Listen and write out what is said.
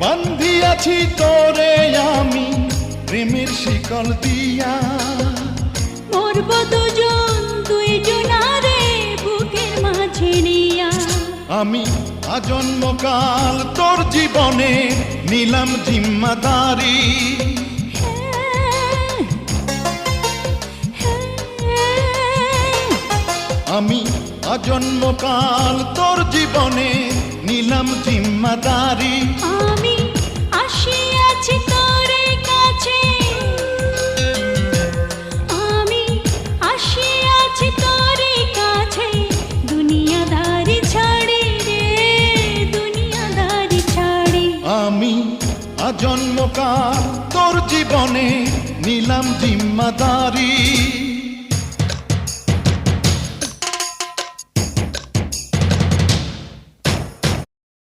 বান্ধিয়াছি তোরে আমি প্রেমের শিকল দিয়া, মরব দুজন দুইজনারে বুকের মাঝে নিয়া। আমি আজন্মকাল তোর জীবনে নিলাম জিম্মাদারি। আমি আজন্মকাল তোর জীবনে নিলাম জিম্মাদারি। আমি আসিয়াছি তোরে কাছে, আমি আসিয়াছি তোরে কাছে, দুনিয়াদারি ছাড়ি রে, দুনিয়াদারি ছাড়ি। আমি আজন্মকাল তোর জীবনে নিলাম জিম্মাদারি।